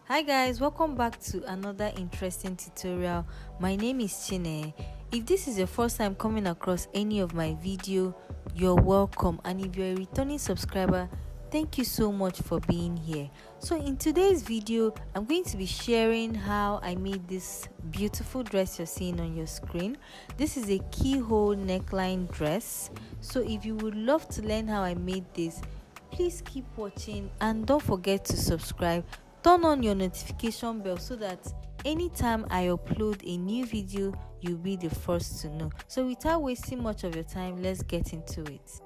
Hi guys, welcome back to another interesting tutorial. My name is Chine. If this is your first time coming across any of my video, you're welcome, and if you're a returning subscriber, thank you so much for being here. So in today's video, I'm going to be sharing how I made this beautiful dress you're seeing on your screen. This is a keyhole neckline dress. So if you would love to learn how I made this, please keep watching and don't forget to subscribe. Turn on your notification bell so that anytime I upload a new video, you'll be the first to know. So without wasting much of your time, let's get into it.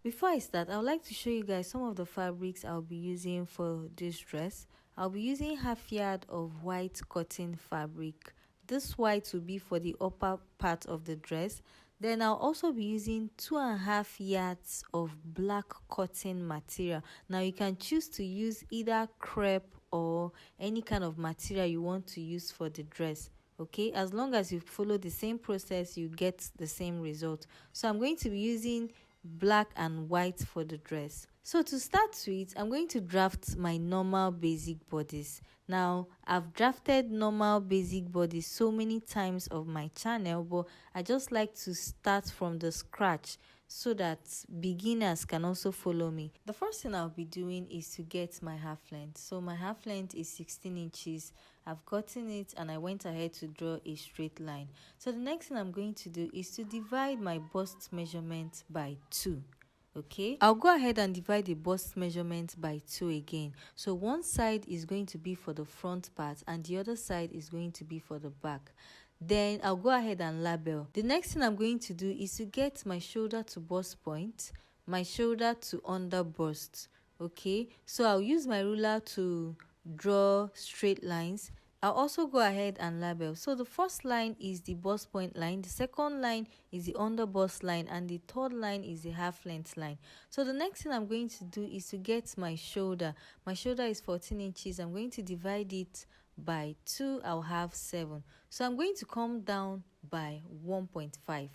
Before I start, I would like to show you guys some of the fabrics I'll be using for this dress. I'll be using half yard of white cotton fabric. This white will be for the upper part of the dress. Then I'll also be using 2.5 yards of black cotton material. Now you can choose to use either crepe or any kind of material you want to use for the dress. Okay, as long as you follow the same process, you get the same result. So I'm going to be using black and white for the dress. So to start with, I'm going to draft my normal basic bodice. Now I've drafted normal basic bodice so many times of my channel, but I just like to start from the scratch so that beginners can also follow me. The first thing I'll be doing is to get my half length. So my half length is 16 inches. I've gotten it and I went ahead to draw a straight line. So the next thing I'm going to do is to divide my bust measurement by 2. Okay, I'll go ahead and divide the bust measurement by 2 again. So one side is going to be for the front part and the other side is going to be for the back. Then I'll go ahead and label. The next thing I'm going to do is to get my shoulder to bust point, my shoulder to under bust. Okay, so I'll use my ruler to draw straight lines. I'll also go ahead and label. So the first line is the bust point line, the second line is the under bust line, and the third line is the half length line. So the next thing I'm going to do is to get my shoulder. My shoulder is 14 inches. I'm going to divide it by 2. I'll have 7. So I'm going to come down by 1.5.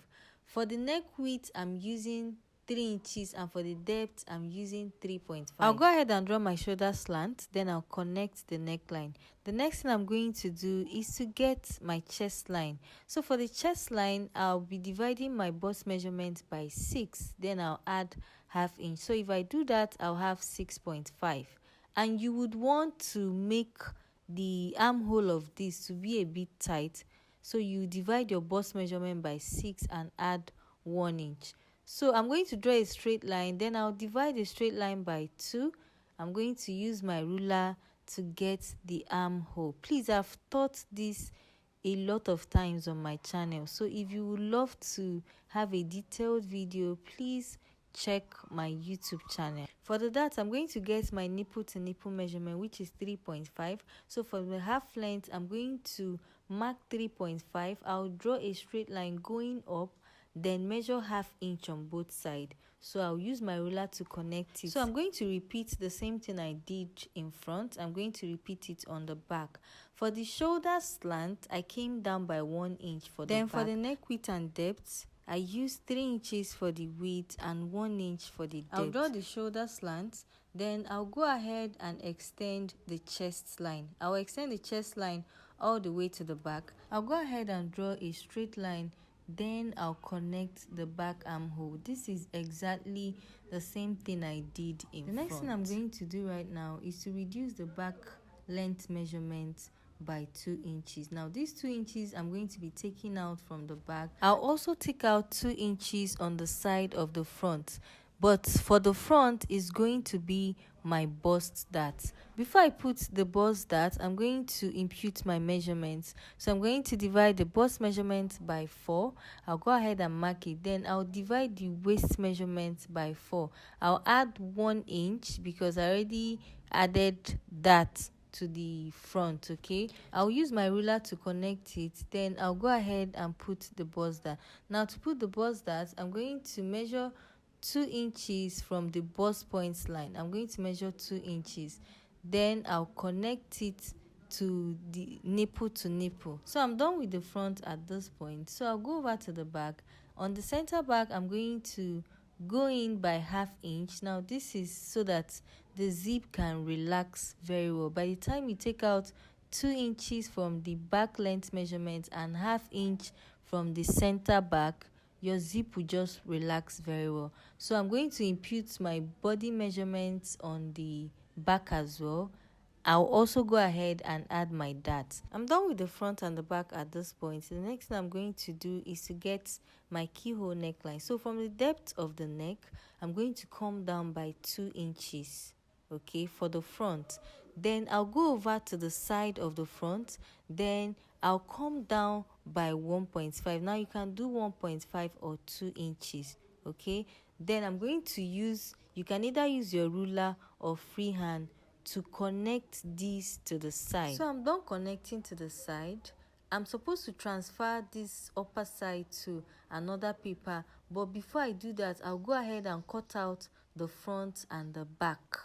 For the neck width, I'm using 3 inches, and for the depth I'm using 3.5. I'll go ahead and draw my shoulder slant, then I'll connect the neckline. The next thing I'm going to do is to get my chest line. So for the chest line, I'll be dividing my bust measurement by 6, then I'll add ½ inch. So if I do that, I'll have 6.5. And you would want to make the armhole of this to be a bit tight, so you divide your bust measurement by 6 and add 1 inch. So I'm going to draw a straight line, then I'll divide the straight line by 2. I'm going to use my ruler to get the armhole. Please, I've taught this a lot of times on my channel, so if you would love to have a detailed video, please check my YouTube channel. For the dart, I'm going to get my nipple to nipple measurement, which is 3.5. So for the half length, I'm going to mark 3.5. I'll draw a straight line going up, then measure ½ inch on both sides. So I'll use my ruler to connect it. So I'm going to repeat the same thing I did in front. I'm going to repeat it on the back. For the shoulder slant, I came down by 1 inch for the back. Then for the neck width and depth, I used 3 inches for the width and 1 inch for the depth. I'll draw the shoulder slant, then I'll go ahead and extend the chest line. I'll extend the chest line all the way to the back. I'll go ahead and draw a straight line, then I'll connect the back armhole. This is exactly the same thing I did in front. The next thing I'm going to do right now is to reduce the back length measurement by 2 inches. Now these 2 inches I'm going to be taking out from the back. I'll also take out 2 inches on the side of the front, but for the front is going to be my bust dart. Before I put the bust dart, I'm going to impute my measurements. So I'm going to divide the bust measurement by 4. I'll go ahead and mark it. Then I'll divide the waist measurement by 4. I'll add 1 inch because I already added that to the front. Okay, I'll use my ruler to connect it, then I'll go ahead and put the bust dart. Now to put the bust dart, I'm going to measure 2 inches from the bust point line. I'm going to measure 2 inches, then I'll connect it to the nipple to nipple. So I'm done with the front at this point. So I'll go over to the back. On the center back, I'm going to go in by 1/2 inch. Now this is so that the zip can relax very well. By the time you take out 2 inches from the back length measurement and 1/2 inch from the center back, your zip will just relax very well. So I'm going to impute my body measurements on the back as well. I'll also go ahead and add my dart. I'm done with the front and the back at this point. The next thing I'm going to do is to get my keyhole neckline. So from the depth of the neck, I'm going to come down by 2 inches, okay, for the front. Then I'll go over to the side of the front. Then I'll come down by 1.5. Now you can do 1.5 or 2 inches, okay. Then I'm going to use, you can either use your ruler or freehand to connect these to the side. So I'm done connecting to the side. I'm supposed to transfer this upper side to another paper, but before I do that, I'll go ahead and cut out the front and the back.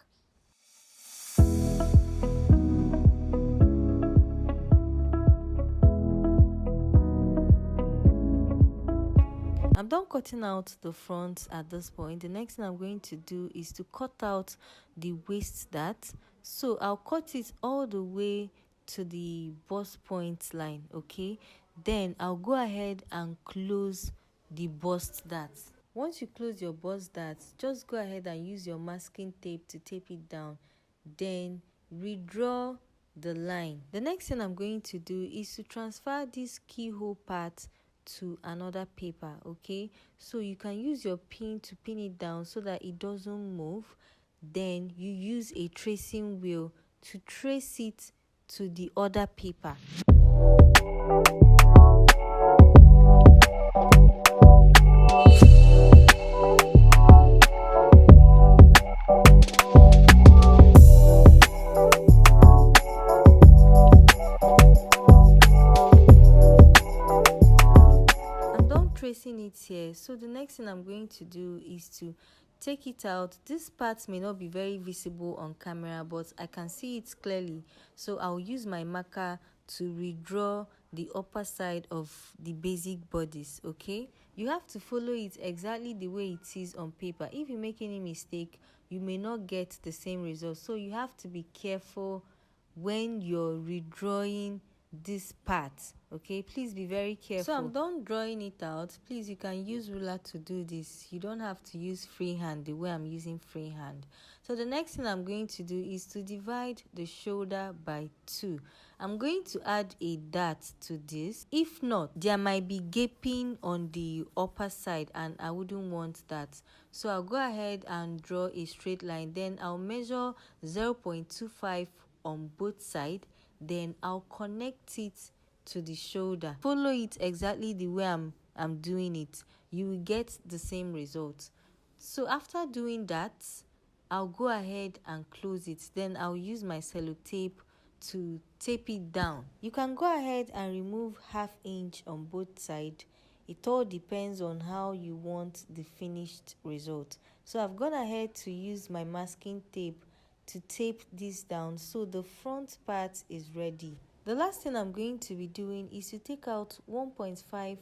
I'm done cutting out the front at this point. The next thing I'm going to do is to cut out the waist dart. So I'll cut it all the way to the bust point line, okay. Then I'll go ahead and close the bust dart. Once you close your bust dart, just go ahead and use your masking tape to tape it down. Then redraw the line. The next thing I'm going to do is to transfer this keyhole part to another paper, okay. So you can use your pin to pin it down so that it doesn't move. Then you use a tracing wheel to trace it to the other paper. Tracing it here. So the next thing I'm going to do is to take it out. This part may not be very visible on camera, but I can see it clearly. So I'll use my marker to redraw the upper side of the basic bodice, okay. You have to follow it exactly the way it is on paper. If you make any mistake, you may not get the same result. So you have to be careful when you're redrawing this part, okay. Please be very careful. So I'm done drawing it out. Please, you can use ruler to do this. You don't have to use freehand the way I'm using freehand. So the next thing I'm going to do is to divide the shoulder by 2. I'm going to add a dart to this. If not, there might be gaping on the upper side and I wouldn't want that. So I'll go ahead and draw a straight line. Then I'll measure 0.25 on both sides. Then I'll connect it to the shoulder. Follow it exactly the way I'm doing it. You will get the same result. So after doing that, I'll go ahead and close it. Then I'll use my sellotape to tape it down. You can go ahead and remove 1/2 inch on both sides. It all depends on how you want the finished result. So I've gone ahead to use my masking tape to tape this down so the front part is ready. The last thing I'm going to be doing is to take out 1.5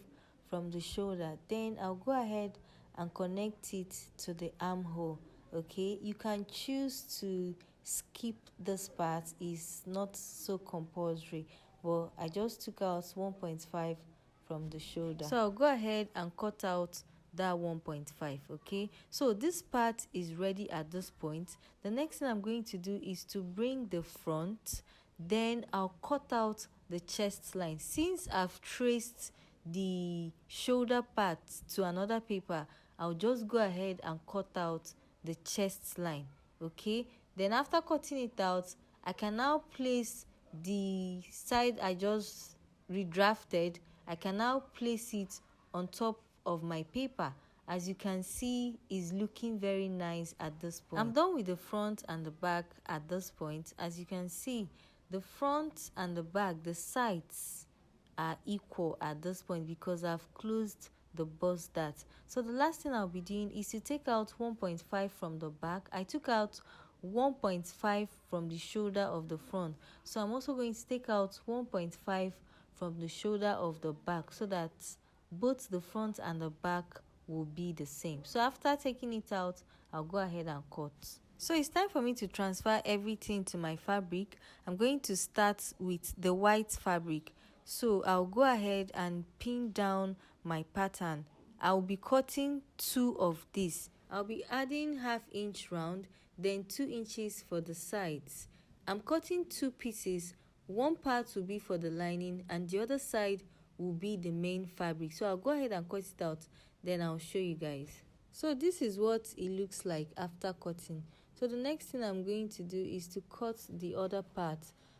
from the shoulder. Then I'll go ahead and connect it to the armhole, okay. You can choose to skip this part, is not so compulsory, but I just took out 1.5 from the shoulder. So I'll go ahead and cut out that 1.5, okay. So this part is ready at this point. The next thing I'm going to do is to bring the front. Then I'll cut out the chest line. Since I've traced the shoulder part to another paper, I'll just go ahead and cut out the chest line, okay. Then after cutting it out, I can now place the side I just redrafted. I can now place it on top of my paper. As you can see, is looking very nice at this point. I'm done with the front and the back at this point. As you can see, the front and the back, the sides are equal at this point because I've closed the bust dart. So the last thing I'll be doing is to take out 1.5 from the back. I took out 1.5 from the shoulder of the front. So I'm also going to take out 1.5 from the shoulder of the back, so that both the front and the back will be the same. So after taking it out, I'll go ahead and cut. So it's time for me to transfer everything to my fabric. I'm going to start with the white fabric. So I'll go ahead and pin down my pattern. I'll be cutting 2 of this. I'll be adding 1/2 inch round, then 2 inches for the sides. I'm cutting 2 pieces. One part will be for the lining and the other side will be the main fabric. So I'll go ahead and cut it out, then I'll show you guys. So this is what it looks like after cutting. So the next thing I'm going to do is to cut the other part.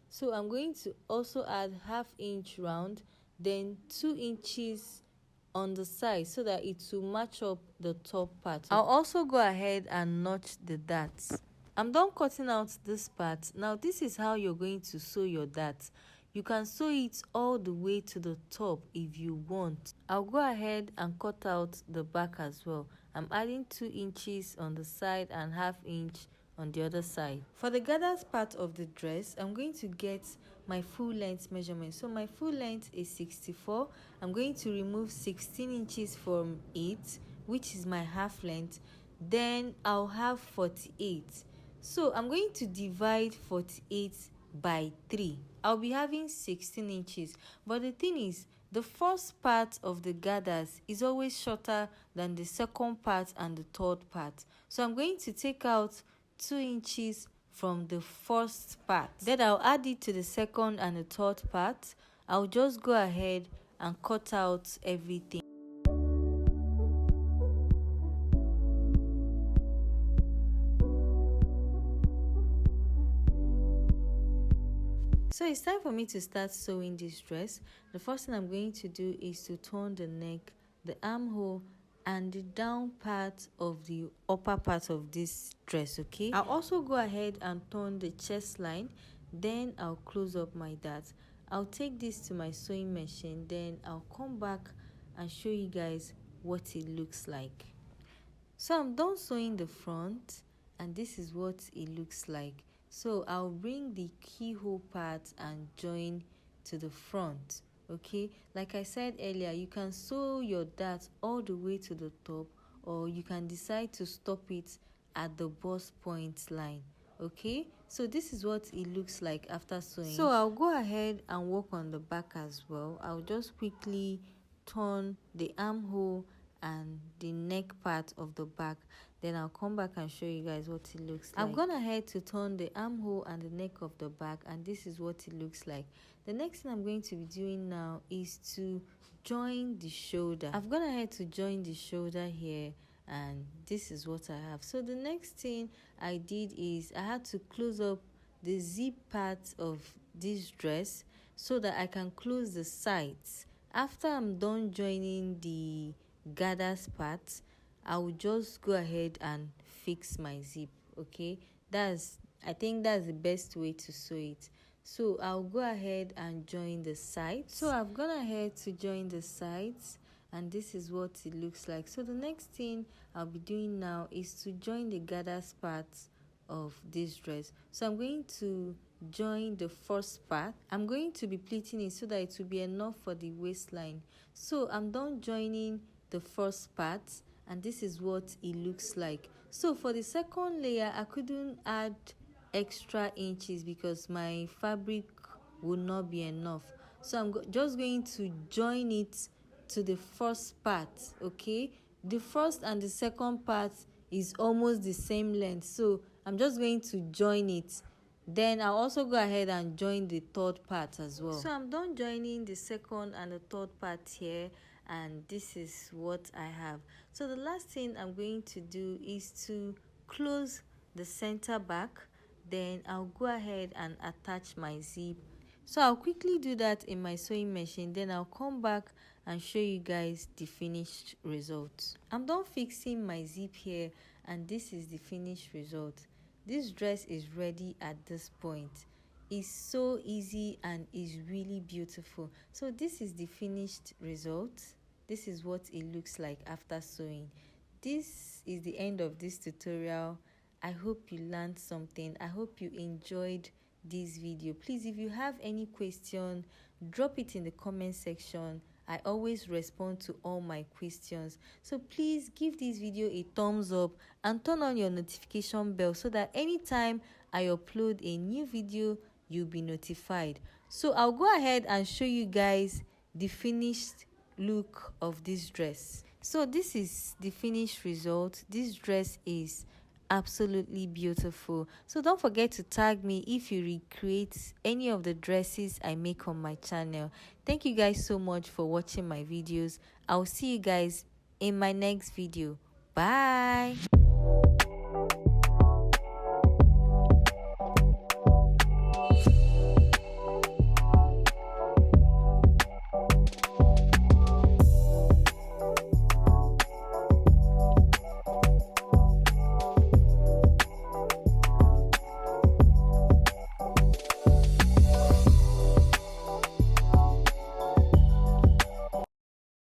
So I'm going to also add 1/2 inch round, then 2 inches on the side, so that it will match up the top part. I'll also go ahead and notch the darts. I'm done cutting out this part. Now this is how you're going to sew your darts. You can sew it all the way to the top if you want. I'll go ahead and cut out the back as well. I'm adding 2 inches on the side and 1/2 inch on the other side. For the gathers part of the dress, I'm going to get my full length measurement. So my full length is 64. I'm going to remove 16 inches from it, which is my half length. Then I'll have 48. So I'm going to divide 48 by 3. I'll be having 16 inches. But the thing is, the first part of the gathers is always shorter than the second part and the third part. So I'm going to take out 2 inches from the first part. Then I'll add it to the second and the third part. I'll just go ahead and cut out everything. So it's time for me to start sewing this dress. The first thing I'm going to do is to turn the neck, the armhole, and the down part of the upper part of this dress, okay? I'll also go ahead and turn the chest line, then I'll close up my dart. I'll take this to my sewing machine, then I'll come back and show you guys what it looks like. So I'm done sewing the front, and this is what it looks like. So I'll bring the keyhole part and join to the front. Okay, like I said earlier, you can sew your dart all the way to the top, or you can decide to stop it at the bust point line. Okay, so this is what it looks like after sewing. So I'll go ahead and work on the back as well. I'll just quickly turn the armhole and the neck part of the back, then I'll come back and show you guys what it looks like. I've gone ahead to turn the armhole and the neck of the back, and this is what it looks like. The next thing I'm going to be doing now is to join the shoulder. I've gone ahead to join the shoulder here, and this is what I have. So the next thing I did is I had to close up the zip part of this dress so that I can close the sides. After I'm done joining the gathers part, I will just go ahead and fix my zip. Okay, I think that's the best way to sew it. So I'll go ahead and join the sides. So I've gone ahead to join the sides, and this is what it looks like. So the next thing I'll be doing now is to join the gathers part of this dress. So I'm going to join the first part. I'm going to be pleating it so that it will be enough for the waistline. So I'm done joining the first part, and this is what it looks like. So for the second layer, I couldn't add extra inches because my fabric would not be enough. So I'm just going to join it to the first part. Okay, the first and the second part is almost the same length, so I'm just going to join it. Then I'll also go ahead and join the third part as well. So I'm done joining the second and the third part here, and this is what I have. So the last thing I'm going to do is to close the center back, then I'll go ahead and attach my zip. So I'll quickly do that in my sewing machine, then I'll come back and show you guys the finished result. I'm done fixing my zip here, and this is the finished result. This dress is ready at this point. It's so easy and is really beautiful. So this is the finished result. This is what it looks like after sewing. This is the end of this tutorial. I hope you learned something. I hope you enjoyed this video. Please, if you have any question, drop it in the comment section. I always respond to all my questions. So please give this video a thumbs up and turn on your notification bell so that anytime I upload a new video, you'll be notified. So I'll go ahead and show you guys the finished look of this dress. So this is the finished result. This dress is absolutely beautiful. So don't forget to tag me if you recreate any of the dresses I make on my channel. Thank you guys so much for watching my videos. I'll see you guys in my next video. Bye.